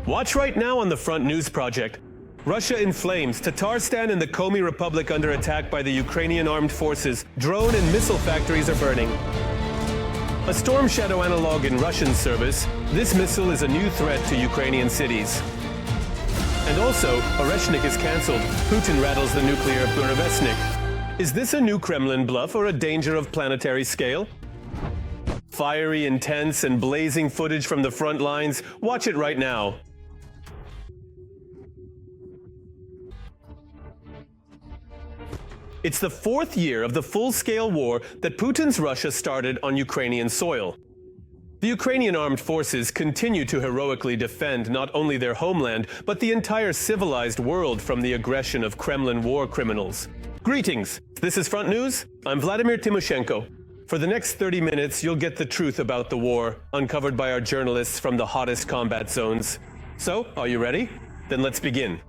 Watch right now on the Front News Project. Russia in flames, Tatarstan and the Komi Republic under attack by the Ukrainian Armed Forces. Drone and missile factories are burning. A Storm Shadow analogue in Russian service, this missile is a new threat to Ukrainian cities. And also, Oreshnik is cancelled. Putin rattles the nuclear Burevestnik. Is this a new Kremlin bluff or a danger of planetary scale? Fiery, intense, and blazing footage from the front lines. Watch it right now. It's the fourth year of the full-scale war that Putin's Russia started on Ukrainian soil. The Ukrainian Armed Forces continue to heroically defend not only their homeland, but the entire civilized world from the aggression of Kremlin war criminals. Greetings! This is Front News. I'm Vladimir Timoshenko. For the next 30 minutes, you'll get the truth about the war, uncovered by our journalists from the hottest combat zones. So, are you ready? Then let's begin.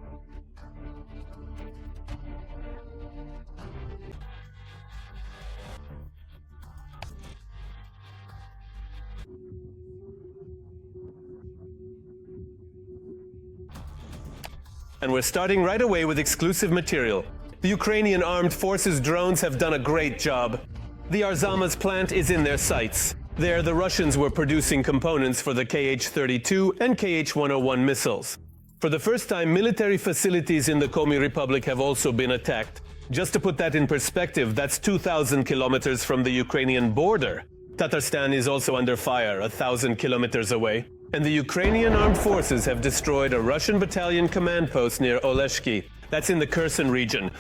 And we're starting right away with exclusive material. The Ukrainian Armed Forces drones have done a great job. The Arzamas plant is in their sights. There, the Russians were producing components for the Kh-32 and Kh-101 missiles. For the first time, military facilities in the Komi Republic have also been attacked. Just to put that in perspective, that's 2,000 kilometers from the Ukrainian border. Tatarstan is also under fire, 1,000 kilometers away. And the Ukrainian Armed Forces have destroyed a Russian battalion command post near Oreshnik. That's in the Kherson region.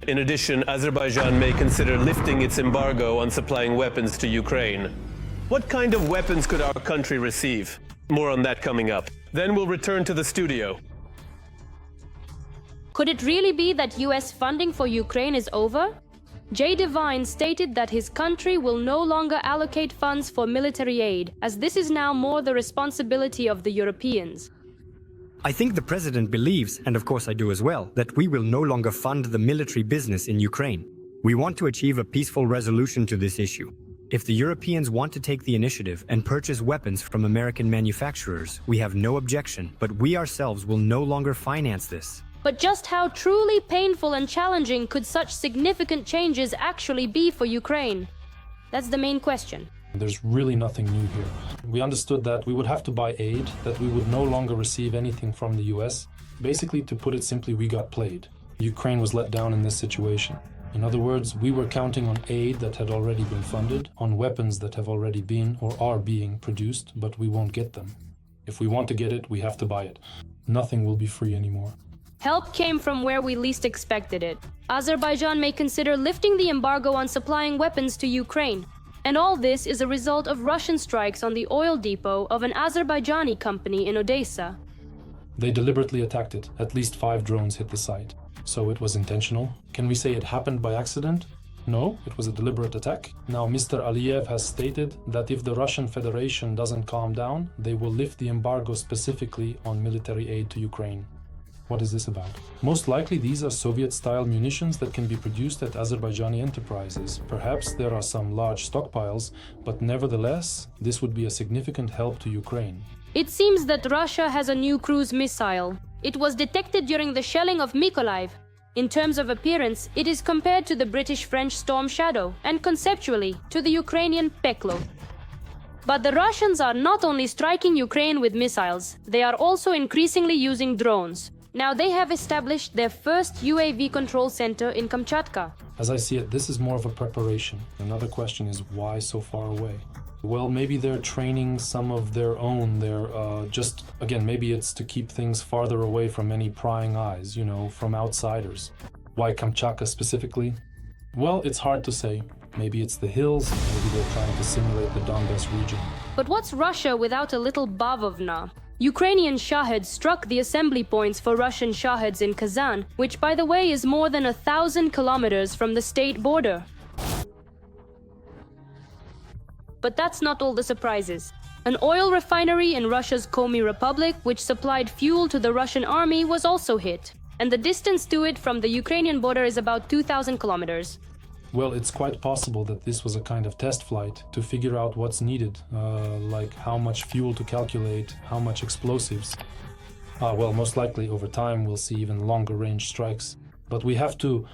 In addition, Azerbaijan may consider lifting its embargo on supplying weapons to Ukraine. What kind of weapons could our country receive? More on that coming up. Then we'll return to the studio. Could it really be that US funding for Ukraine is over? Jay Devine stated that his country will no longer allocate funds for military aid, as this is now more the responsibility of the Europeans. I think the president believes, and of course I do as well, that we will no longer fund the military business in Ukraine. We want to achieve a peaceful resolution to this issue. If the Europeans want to take the initiative and purchase weapons from American manufacturers, we have no objection, but we ourselves will no longer finance this. But just how truly painful and challenging could such significant changes actually be for Ukraine? That's the main question. There's really nothing new here. We understood that we would have to buy aid, that we would no longer receive anything from the US. Basically, to put it simply, we got played. Ukraine was let down in this situation. In other words, we were counting on aid that had already been funded, on weapons that have already been or are being produced, but we won't get them. If we want to get it, we have to buy it. Nothing will be free anymore. Help came from where we least expected it. Azerbaijan may consider lifting the embargo on supplying weapons to Ukraine. And all this is a result of Russian strikes on the oil depot of an Azerbaijani company in Odessa. They deliberately attacked it. At least 5 drones hit the site. So it was intentional. Can we say it happened by accident? No, it was a deliberate attack. Now, Mr. Aliyev has stated that if the Russian Federation doesn't calm down, they will lift the embargo specifically on military aid to Ukraine. What is this about? Most likely these are Soviet-style munitions that can be produced at Azerbaijani enterprises. Perhaps there are some large stockpiles, but nevertheless, this would be a significant help to Ukraine. It seems that Russia has a new cruise missile. It was detected during the shelling of Mykolaiv. In terms of appearance, it is compared to the British-French Storm Shadow, and conceptually, to the Ukrainian Peklo. But the Russians are not only striking Ukraine with missiles, they are also increasingly using drones. Now they have established their first UAV control center in Kamchatka. As I see it, this is more of a preparation. Another question is, why so far away? Well, maybe they're training some of their own. Again, maybe it's to keep things farther away from any prying eyes, from outsiders. Why Kamchatka specifically? Well, it's hard to say. Maybe it's the hills, maybe they're trying to simulate the Donbas region. But what's Russia without a little bavovna? Ukrainian Shaheds struck the assembly points for Russian Shaheds in Kazan, which by the way is more than 1,000 kilometers from the state border. But that's not all the surprises. An oil refinery in Russia's Komi Republic, which supplied fuel to the Russian army, was also hit. And the distance to it from the Ukrainian border is about 2,000 kilometers. Well, it's quite possible that this was a kind of test flight to figure out what's needed, like how much fuel to calculate, how much explosives. Well, most likely over time we'll see even longer range strikes. But we have to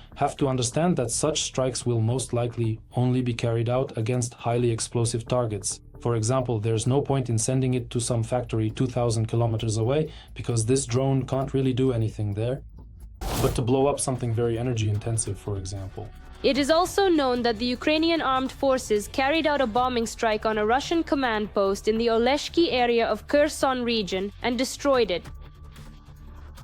understand that such strikes will most likely only be carried out against highly explosive targets. For example, there's no point in sending it to some factory 2,000 kilometers away because this drone can't really do anything there. But to blow up something very energy intensive, for example. It is also known that the Ukrainian Armed Forces carried out a bombing strike on a Russian command post in the Oreshnik area of Kherson region and destroyed it.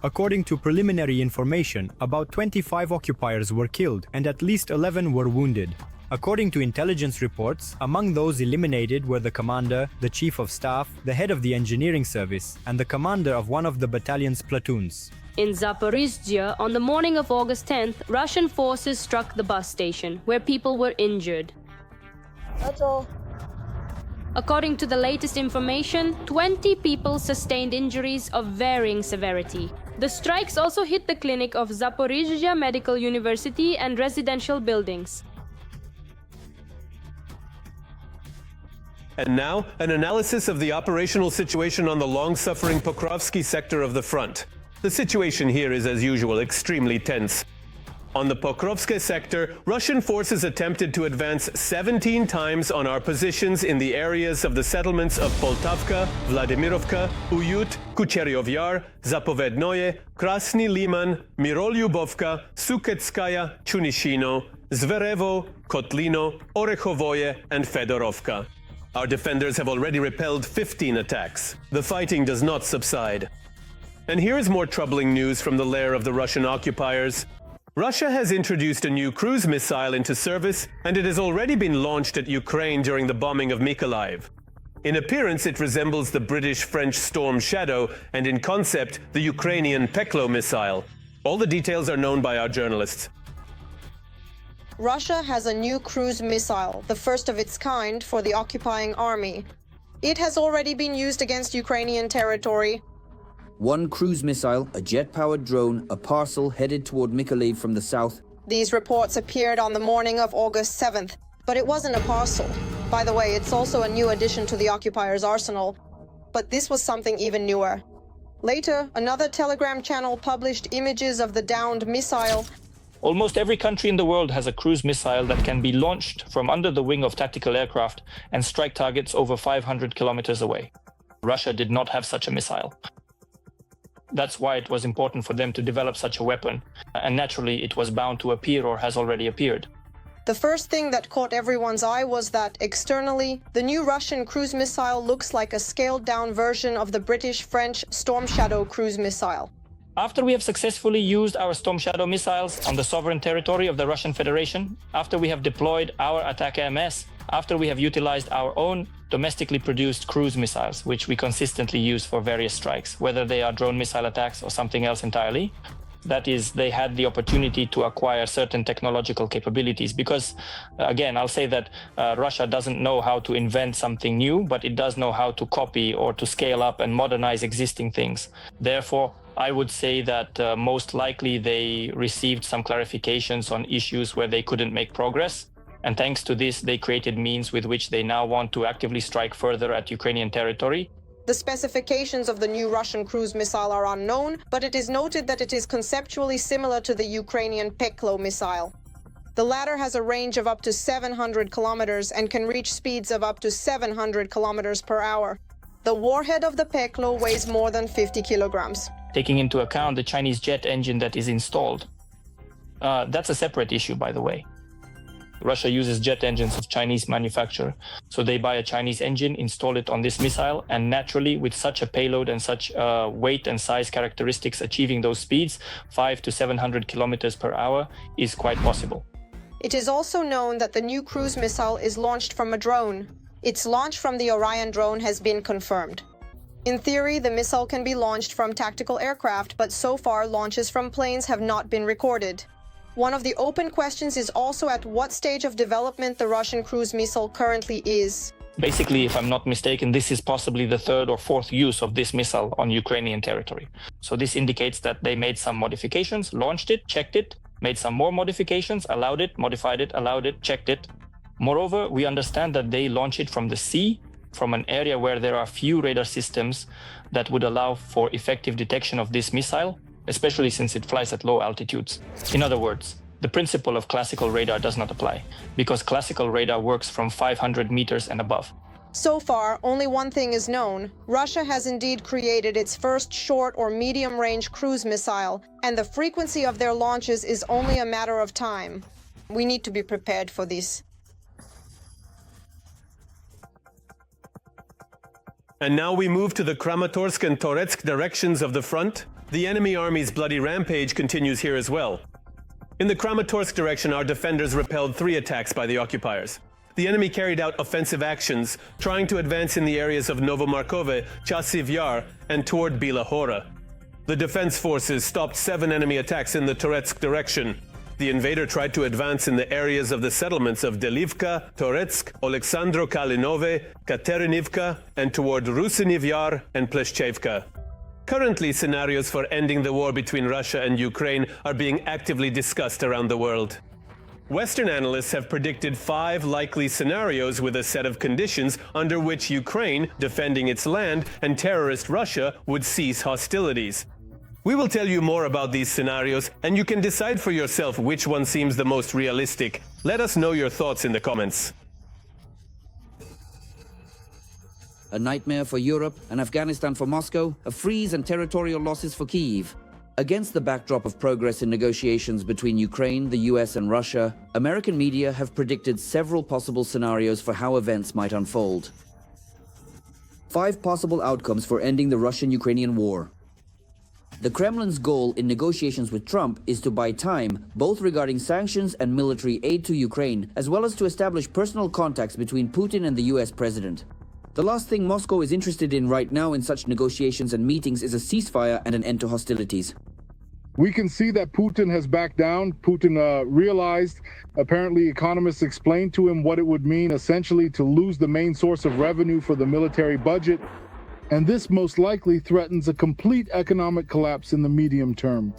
According to preliminary information, about 25 occupiers were killed and at least 11 were wounded. According to intelligence reports, among those eliminated were the commander, the chief of staff, the head of the engineering service, and the commander of one of the battalion's platoons. In Zaporizhzhia, on the morning of August 10th, Russian forces struck the bus station, where people were injured. That's all. According to the latest information, 20 people sustained injuries of varying severity. The strikes also hit the clinic of Zaporizhzhia Medical University and residential buildings. And now, an analysis of the operational situation on the long-suffering Pokrovsk sector of the front. The situation here is, as usual, extremely tense. On the Pokrovsk sector, Russian forces attempted to advance 17 times on our positions in the areas of the settlements of Poltavka, Vladimirovka, Uyut, Kucheryov Yar, Zapovednoye, Krasny Liman, Mirolyubovka, Suketskaya, Chunishino, Zverevo, Kotlino, Orekhovoye, and Fedorovka. Our defenders have already repelled 15 attacks. The fighting does not subside. And here is more troubling news from the lair of the Russian occupiers. Russia has introduced a new cruise missile into service, and it has already been launched at Ukraine during the bombing of Mykolaiv. In appearance, it resembles the British-French Storm Shadow, and in concept, the Ukrainian Peklo missile. All the details are known by our journalists. Russia has a new cruise missile, the first of its kind for the occupying army. It has already been used against Ukrainian territory. One cruise missile, a jet-powered drone, a parcel headed toward Mykolaiv from the south. These reports appeared on the morning of August 7th, but it wasn't a parcel. By the way, it's also a new addition to the occupiers' arsenal. But this was something even newer. Later, another Telegram channel published images of the downed missile. Almost every country in the world has a cruise missile that can be launched from under the wing of tactical aircraft and strike targets over 500 kilometers away. Russia did not have such a missile. That's why it was important for them to develop such a weapon, and naturally it was bound to appear or has already appeared. The first thing that caught everyone's eye was that, externally, the new Russian cruise missile looks like a scaled-down version of the British-French Storm Shadow cruise missile. After we have successfully used our Storm Shadow missiles on the sovereign territory of the Russian Federation, after we have deployed our attack AMS, after we have utilized our own domestically produced cruise missiles, which we consistently use for various strikes, whether they are drone missile attacks or something else entirely, that is, they had the opportunity to acquire certain technological capabilities. Because, again, I'll say that Russia doesn't know how to invent something new, but it does know how to copy or to scale up and modernize existing things. Therefore, I would say that most likely they received some clarifications on issues where they couldn't make progress. And thanks to this, they created means with which they now want to actively strike further at Ukrainian territory. The specifications of the new Russian cruise missile are unknown, but it is noted that it is conceptually similar to the Ukrainian Peklo missile. The latter has a range of up to 700 kilometers and can reach speeds of up to 700 kilometers per hour. The warhead of the Peklo weighs more than 50 kilograms. Taking into account the Chinese jet engine that is installed. That's a separate issue, by the way. Russia uses jet engines of Chinese manufacture. So they buy a Chinese engine, install it on this missile, and naturally, with such a payload and such weight and size characteristics, achieving those speeds, 500 to 700 kilometers per hour, is quite possible. It is also known that the new cruise missile is launched from a drone. Its launch from the Orion drone has been confirmed. In theory, the missile can be launched from tactical aircraft, but so far launches from planes have not been recorded. One of the open questions is also at what stage of development the Russian cruise missile currently is. Basically, if I'm not mistaken, this is possibly the third or fourth use of this missile on Ukrainian territory. So this indicates that they made some modifications, launched it, checked it, made some more modifications, allowed it, modified it, allowed it, checked it. Moreover, we understand that they launch it from the sea, from an area where there are few radar systems that would allow for effective detection of this missile, especially since it flies at low altitudes. In other words, the principle of classical radar does not apply, because classical radar works from 500 meters and above. So far, only one thing is known. Russia has indeed created its first short or medium-range cruise missile, and the frequency of their launches is only a matter of time. We need to be prepared for this. And now we move to the Kramatorsk and Toretsk directions of the front. The enemy army's bloody rampage continues here as well. In the Kramatorsk direction, our defenders repelled 3 attacks by the occupiers. The enemy carried out offensive actions, trying to advance in the areas of Novomarkove, Chasiv Yar, and toward Bila Hora. The defense forces stopped 7 enemy attacks in the Toretsk direction. The invader tried to advance in the areas of the settlements of Delivka, Toretsk, Oleksandro Kalinove, Katerinivka, and toward Rusiniv Yar and Pleshchevka. Currently, scenarios for ending the war between Russia and Ukraine are being actively discussed around the world. Western analysts have predicted 5 likely scenarios with a set of conditions under which Ukraine, defending its land, and terrorist Russia would cease hostilities. We will tell you more about these scenarios, and you can decide for yourself which one seems the most realistic. Let us know your thoughts in the comments. A nightmare for Europe and Afghanistan for Moscow, a freeze and territorial losses for Kyiv. Against the backdrop of progress in negotiations between Ukraine, the US and Russia, American media have predicted several possible scenarios for how events might unfold. 5 possible outcomes for ending the Russian-Ukrainian war. The Kremlin's goal in negotiations with Trump is to buy time, both regarding sanctions and military aid to Ukraine, as well as to establish personal contacts between Putin and the US president. The last thing Moscow is interested in right now in such negotiations and meetings is a ceasefire and an end to hostilities. We can see that Putin has backed down. Putin realized, apparently economists explained to him what it would mean essentially to lose the main source of revenue for the military budget. And this most likely threatens a complete economic collapse in the medium term.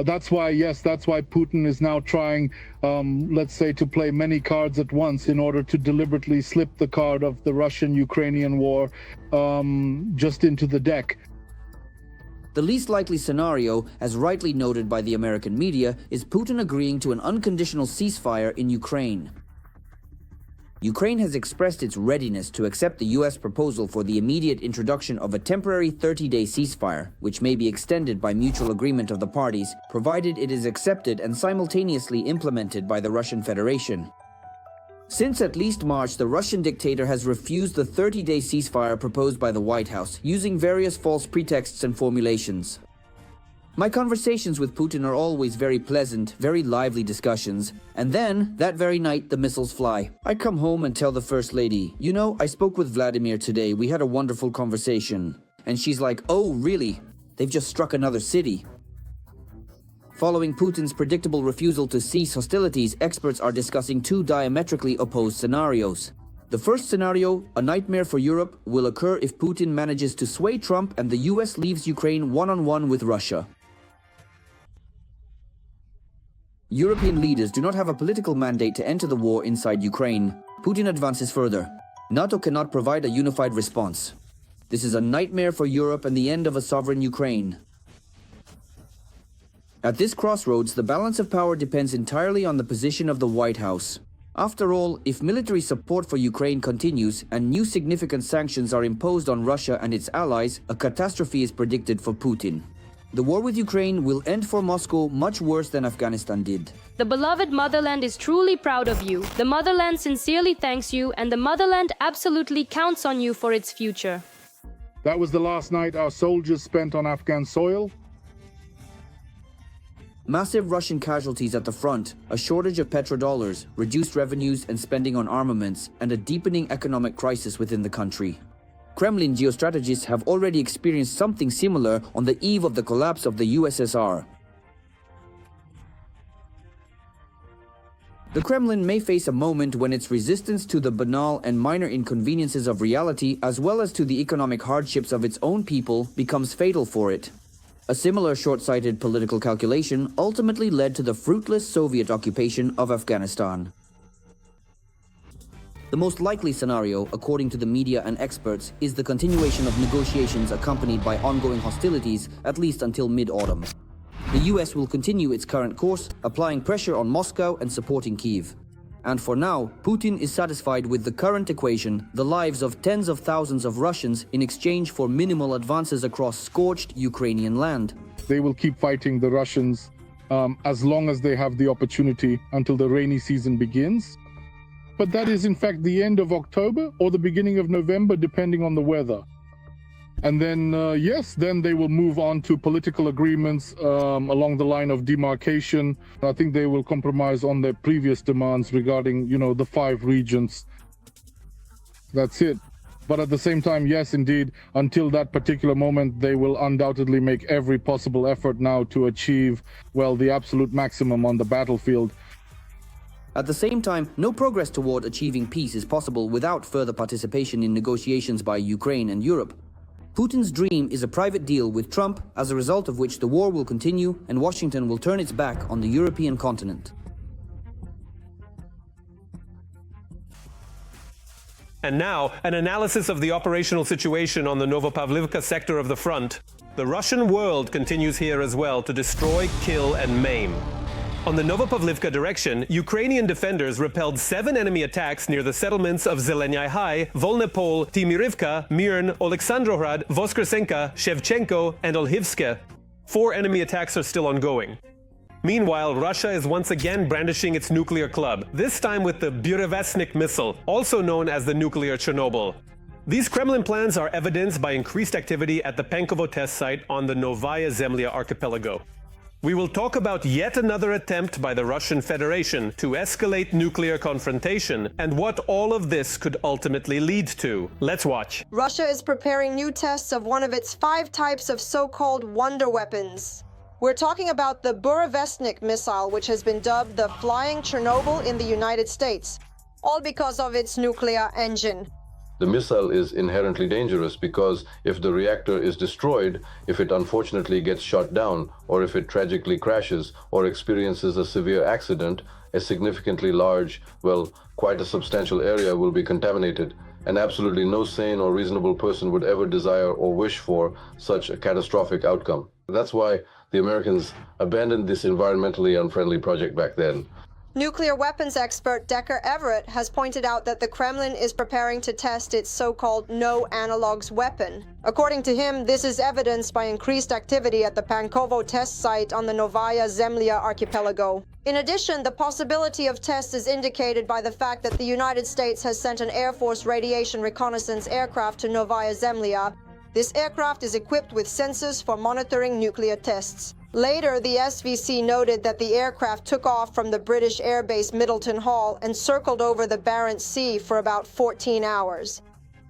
That's why Putin is now trying, let's say, to play many cards at once in order to deliberately slip the card of the Russian-Ukrainian war just into the deck. The least likely scenario, as rightly noted by the American media, is Putin agreeing to an unconditional ceasefire in Ukraine. Ukraine has expressed its readiness to accept the US proposal for the immediate introduction of a temporary 30-day ceasefire, which may be extended by mutual agreement of the parties, provided it is accepted and simultaneously implemented by the Russian Federation. Since at least March, the Russian dictator has refused the 30-day ceasefire proposed by the White House, using various false pretexts and formulations. My conversations with Putin are always very pleasant, very lively discussions. And then, that very night, the missiles fly. I come home and tell the First Lady, you know, I spoke with Vladimir today, we had a wonderful conversation. And she's like, oh, really? They've just struck another city. Following Putin's predictable refusal to cease hostilities, experts are discussing 2 diametrically opposed scenarios. The first scenario, a nightmare for Europe, will occur if Putin manages to sway Trump and the US leaves Ukraine one-on-one with Russia. European leaders do not have a political mandate to enter the war inside Ukraine. Putin advances further. NATO cannot provide a unified response. This is a nightmare for Europe and the end of a sovereign Ukraine. At this crossroads, the balance of power depends entirely on the position of the White House. After all, if military support for Ukraine continues and new significant sanctions are imposed on Russia and its allies, a catastrophe is predicted for Putin. The war with Ukraine will end for Moscow much worse than Afghanistan did. The beloved motherland is truly proud of you. The motherland sincerely thanks you, and the motherland absolutely counts on you for its future. That was the last night our soldiers spent on Afghan soil. Massive Russian casualties at the front, a shortage of petrodollars, reduced revenues and spending on armaments, and a deepening economic crisis within the country. Kremlin geostrategists have already experienced something similar on the eve of the collapse of the USSR. The Kremlin may face a moment when its resistance to the banal and minor inconveniences of reality, as well as to the economic hardships of its own people, becomes fatal for it. A similar short-sighted political calculation ultimately led to the fruitless Soviet occupation of Afghanistan. The most likely scenario, according to the media and experts, is the continuation of negotiations accompanied by ongoing hostilities, at least until mid-autumn. The US will continue its current course, applying pressure on Moscow and supporting Kyiv. And for now, Putin is satisfied with the current equation, the lives of tens of thousands of Russians in exchange for minimal advances across scorched Ukrainian land. They will keep fighting the Russians as long as they have the opportunity until the rainy season begins. But that is in fact the end of October or the beginning of November, depending on the weather. And then, yes, then they will move on to political agreements along the line of demarcation. I think they will compromise on their previous demands regarding, the 5 regions. That's it. But at the same time, yes, indeed, until that particular moment, they will undoubtedly make every possible effort now to achieve, well, the absolute maximum on the battlefield. At the same time, no progress toward achieving peace is possible without further participation in negotiations by Ukraine and Europe. Putin's dream is a private deal with Trump, as a result of which the war will continue and Washington will turn its back on the European continent. And now, an analysis of the operational situation on the Novopavlivka sector of the front. The Russian world continues here as well to destroy, kill, and maim. On the Novopavlivka direction, Ukrainian defenders repelled 7 enemy attacks near the settlements of Zeleny High, Volnepol, Timirivka, Mirn, Oleksandrograd, Voskresenka, Shevchenko, and Olhivske. 4 enemy attacks are still ongoing. Meanwhile, Russia is once again brandishing its nuclear club, this time with the Burevestnik missile, also known as the nuclear Chernobyl. These Kremlin plans are evidenced by increased activity at the Pankovo test site on the Novaya Zemlya archipelago. We will talk about yet another attempt by the Russian Federation to escalate nuclear confrontation and what all of this could ultimately lead to. Let's watch. Russia is preparing new tests of one of its 5 types of so-called wonder weapons. We're talking about the Burevestnik missile, which has been dubbed the Flying Chernobyl in the United States, all because of its nuclear engine. The missile is inherently dangerous because if the reactor is destroyed, if it unfortunately gets shot down, or if it tragically crashes or experiences a severe accident, a significantly large, well, quite a substantial area will be contaminated, and absolutely no sane or reasonable person would ever desire or wish for such a catastrophic outcome. That's why the Americans abandoned this environmentally unfriendly project back then. Nuclear weapons expert Decker Everett has pointed out that the Kremlin is preparing to test its so-called no-analogues weapon. According to him, this is evidenced by increased activity at the Pankovo test site on the Novaya Zemlya archipelago. In addition, the possibility of tests is indicated by the fact that the United States has sent an Air Force radiation reconnaissance aircraft to Novaya Zemlya. This aircraft is equipped with sensors for monitoring nuclear tests. Later, the SVC noted that the aircraft took off from the British airbase Middleton Hall and circled over the Barents Sea for about 14 hours.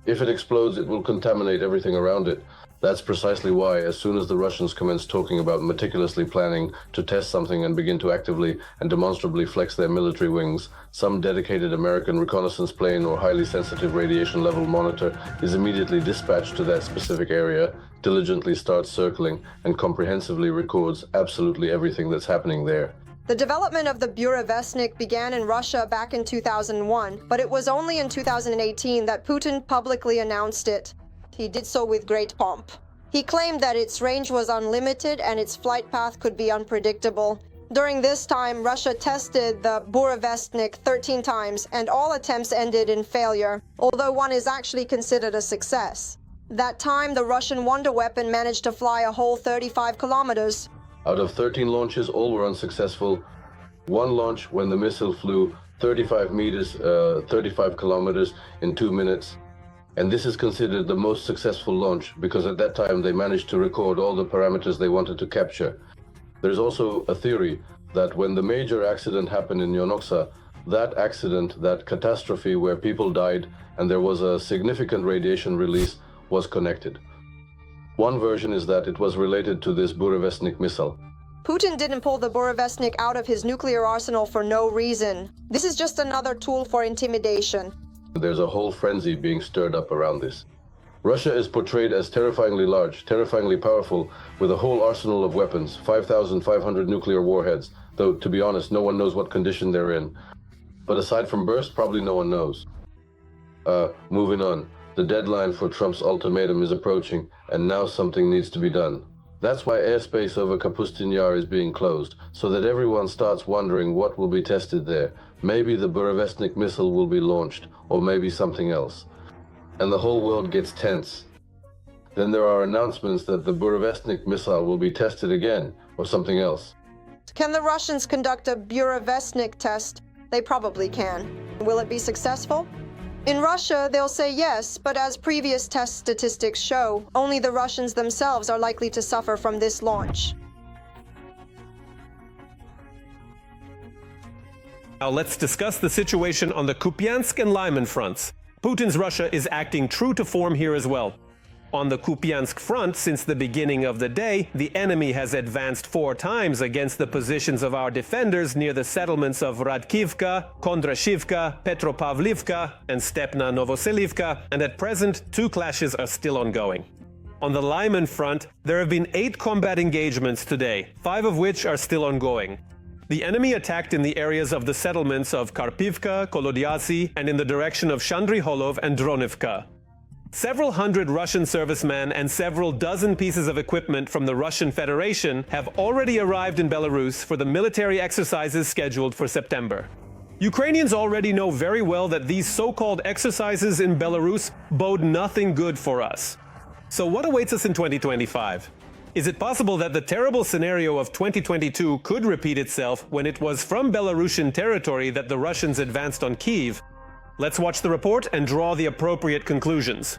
If it explodes, it will contaminate everything around it. That's precisely why, as soon as the Russians commence talking about meticulously planning to test something and begin to actively and demonstrably flex their military wings, some dedicated American reconnaissance plane or highly sensitive radiation level monitor is immediately dispatched to that specific area, diligently starts circling, and comprehensively records absolutely everything that's happening there. The development of the Burevestnik began in Russia back in 2001, but it was only in 2018 that Putin publicly announced it. He did so with great pomp. He claimed that its range was unlimited and its flight path could be unpredictable. During this time, Russia tested the Burevestnik 13 times, and all attempts ended in failure, although one is actually considered a success. That time, the Russian wonder weapon managed to fly a whole 35 kilometers. Out of 13 launches, all were unsuccessful. One launch when the missile flew 35 kilometers in 2 minutes. And this is considered the most successful launch because at that time they managed to record all the parameters they wanted to capture. There's also a theory that when the major accident happened in Yonoksa, that accident, that catastrophe where people died and there was a significant radiation release, was connected. One version is that it was related to this Burevestnik missile. Putin didn't pull the Burevestnik out of his nuclear arsenal for no reason. This is just another tool for intimidation. There's a whole frenzy being stirred up around this. Russia is portrayed as terrifyingly large, terrifyingly powerful, with a whole arsenal of weapons, 5,500 nuclear warheads, though, to be honest, no one knows what condition they're in. But aside from burst, probably no one knows. Moving on. The deadline for Trump's ultimatum is approaching, and now something needs to be done. That's why airspace over Kapustin Yar is being closed, so that everyone starts wondering what will be tested there. Maybe the Burevestnik missile will be launched, or maybe something else. And the whole world gets tense. Then there are announcements that the Burevestnik missile will be tested again, or something else. Can the Russians conduct a Burevestnik test? They probably can. Will it be successful? In Russia, they'll say yes, but as previous test statistics show, only the Russians themselves are likely to suffer from this launch. Now let's discuss the situation on the Kupiansk and Lyman fronts. Putin's Russia is acting true to form here as well. On the Kupiansk front, since the beginning of the day, the enemy has advanced 4 times against the positions of our defenders near the settlements of Radkivka, Kondrashivka, Petropavlivka, and Stepna Novoselivka, and at present 2 clashes are still ongoing. On the Lyman front, there have been 8 combat engagements today, 5 of which are still ongoing. The enemy attacked in the areas of the settlements of Karpivka, Kolodiasy, and in the direction of Shandriholov and Dronivka. Several hundred Russian servicemen and several dozen pieces of equipment from the Russian Federation have already arrived in Belarus for the military exercises scheduled for September. Ukrainians already know very well that these so-called exercises in Belarus bode nothing good for us. So what awaits us in 2025? Is it possible that the terrible scenario of 2022 could repeat itself when it was from Belarusian territory that the Russians advanced on Kyiv? Let's watch the report and draw the appropriate conclusions.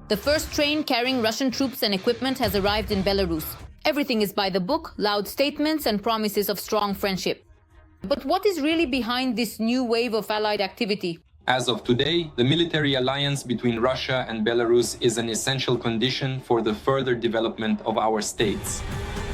The first train carrying Russian troops and equipment has arrived in Belarus. Everything is by the book, loud statements and promises of strong friendship. But what is really behind this new wave of allied activity? As of today, the military alliance between Russia and Belarus is an essential condition for the further development of our states.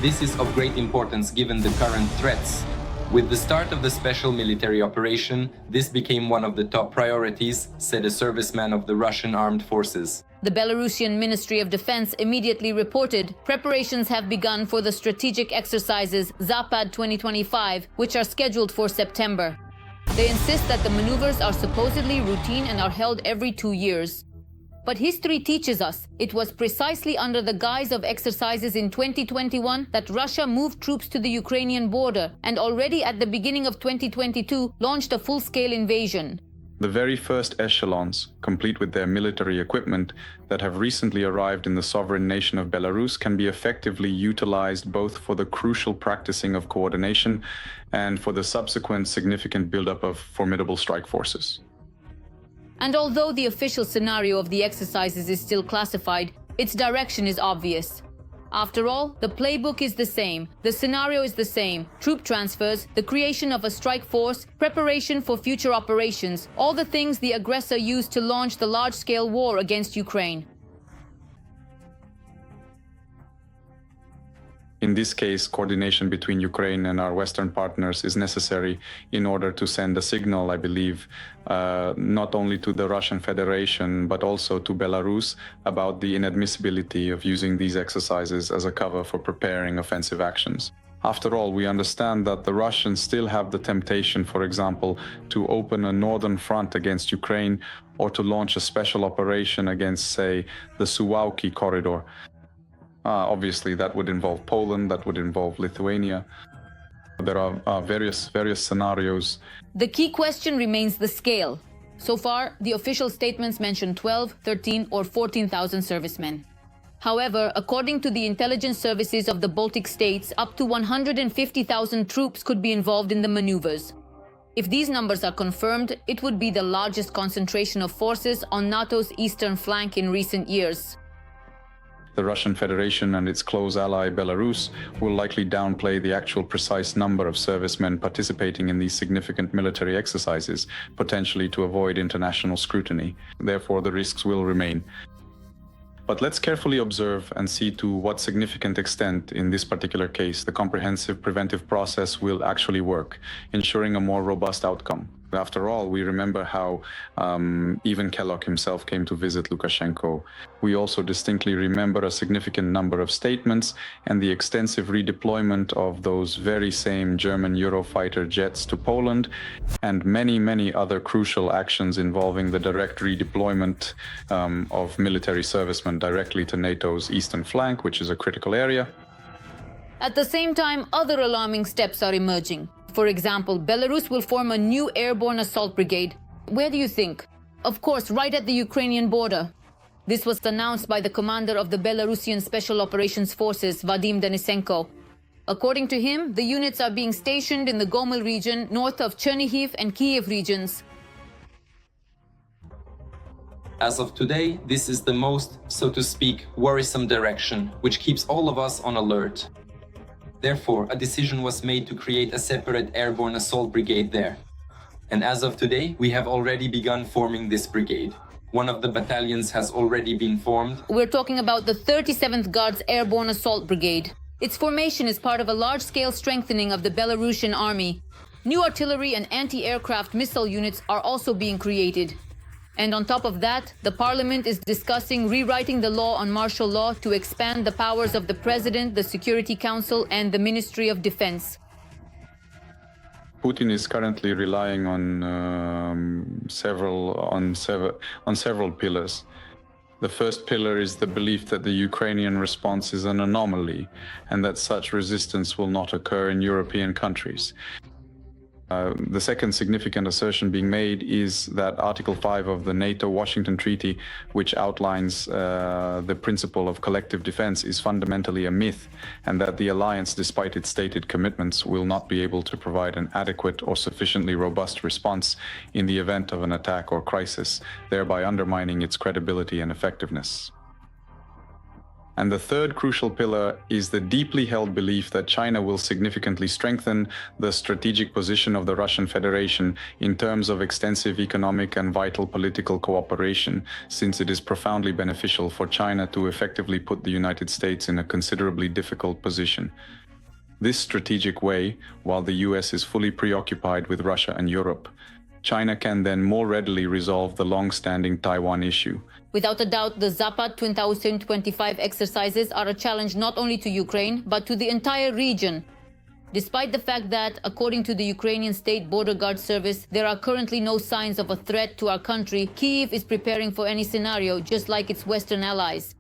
This is of great importance given the current threats. With the start of the special military operation, this became one of the top priorities, said a serviceman of the Russian Armed Forces. The Belarusian Ministry of Defense immediately reported preparations have begun for the strategic exercises Zapad 2025, which are scheduled for September. They insist that the maneuvers are supposedly routine and are held every 2 years. But history teaches us it was precisely under the guise of exercises in 2021 that Russia moved troops to the Ukrainian border and already at the beginning of 2022 launched a full-scale invasion. The very first echelons, complete with their military equipment, that have recently arrived in the sovereign nation of Belarus can be effectively utilized both for the crucial practicing of coordination and for the subsequent significant buildup of formidable strike forces. And although the official scenario of the exercises is still classified, its direction is obvious. After all, the playbook is the same, the scenario is the same, troop transfers, the creation of a strike force, preparation for future operations, all the things the aggressor used to launch the large-scale war against Ukraine. In this case, coordination between Ukraine and our Western partners is necessary in order to send a signal, I believe, not only to the Russian Federation, but also to Belarus about the inadmissibility of using these exercises as a cover for preparing offensive actions. After all, we understand that the Russians still have the temptation, for example, to open a northern front against Ukraine or to launch a special operation against, say, the Suwałki corridor. Obviously, that would involve Poland, that would involve Lithuania. There are various scenarios. The key question remains the scale. So far, the official statements mention 12, 13 or 14,000 servicemen. However, according to the intelligence services of the Baltic states, up to 150,000 troops could be involved in the maneuvers. If these numbers are confirmed, it would be the largest concentration of forces on NATO's eastern flank in recent years. The Russian Federation and its close ally Belarus will likely downplay the actual precise number of servicemen participating in these significant military exercises, potentially to avoid international scrutiny. Therefore, the risks will remain. But let's carefully observe and see to what significant extent, in this particular case, the comprehensive preventive process will actually work, ensuring a more robust outcome. After all, we remember how even Kellogg himself came to visit Lukashenko. We also distinctly remember a significant number of statements and the extensive redeployment of those very same German Eurofighter jets to Poland, and many, many other crucial actions involving the direct redeployment of military servicemen directly to NATO's eastern flank, which is a critical area. At the same time, other alarming steps are emerging. For example, Belarus will form a new airborne assault brigade. Where do you think? Of course, right at the Ukrainian border. This was announced by the commander of the Belarusian Special Operations Forces, Vadim Denisenko. According to him, the units are being stationed in the Gomel region, north of Chernihiv and Kiev regions. As of today, this is the most, so to speak, worrisome direction, which keeps all of us on alert. Therefore, a decision was made to create a separate airborne assault brigade there. And as of today, we have already begun forming this brigade. One of the battalions has already been formed. We're talking about the 37th Guards Airborne Assault Brigade. Its formation is part of a large-scale strengthening of the Belarusian army. New artillery and anti-aircraft missile units are also being created. And on top of that, the parliament is discussing rewriting the law on martial law to expand the powers of the president, the Security Council, and the Ministry of Defense. Putin is currently relying on several pillars. The first pillar is the belief that the Ukrainian response is an anomaly and that such resistance will not occur in European countries. The second significant assertion being made is that Article 5 of the NATO-Washington Treaty, which outlines the principle of collective defense, is fundamentally a myth, and that the alliance, despite its stated commitments, will not be able to provide an adequate or sufficiently robust response in the event of an attack or crisis, thereby undermining its credibility and effectiveness. And the third crucial pillar is the deeply held belief that China will significantly strengthen the strategic position of the Russian Federation in terms of extensive economic and vital political cooperation, since it is profoundly beneficial for China to effectively put the United States in a considerably difficult position. This strategic way, while the US is fully preoccupied with Russia and Europe, China can then more readily resolve the long-standing Taiwan issue. Without a doubt, the Zapad 2025 exercises are a challenge not only to Ukraine, but to the entire region. Despite the fact that, according to the Ukrainian State Border Guard Service, there are currently no signs of a threat to our country, Kyiv is preparing for any scenario, just like its Western allies.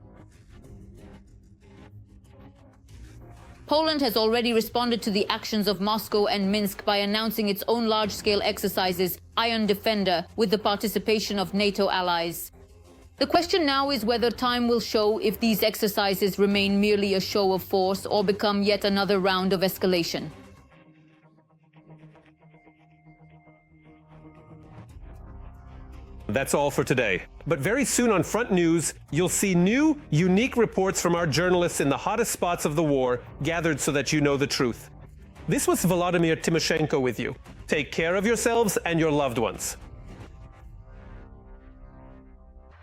Poland has already responded to the actions of Moscow and Minsk by announcing its own large-scale exercises, Iron Defender, with the participation of NATO allies. The question now is whether time will show if these exercises remain merely a show of force or become yet another round of escalation. That's all for today. But very soon on Front News, you'll see new, unique reports from our journalists in the hottest spots of the war, gathered so that you know the truth. This was Volodymyr Tymoshenko with you. Take care of yourselves and your loved ones.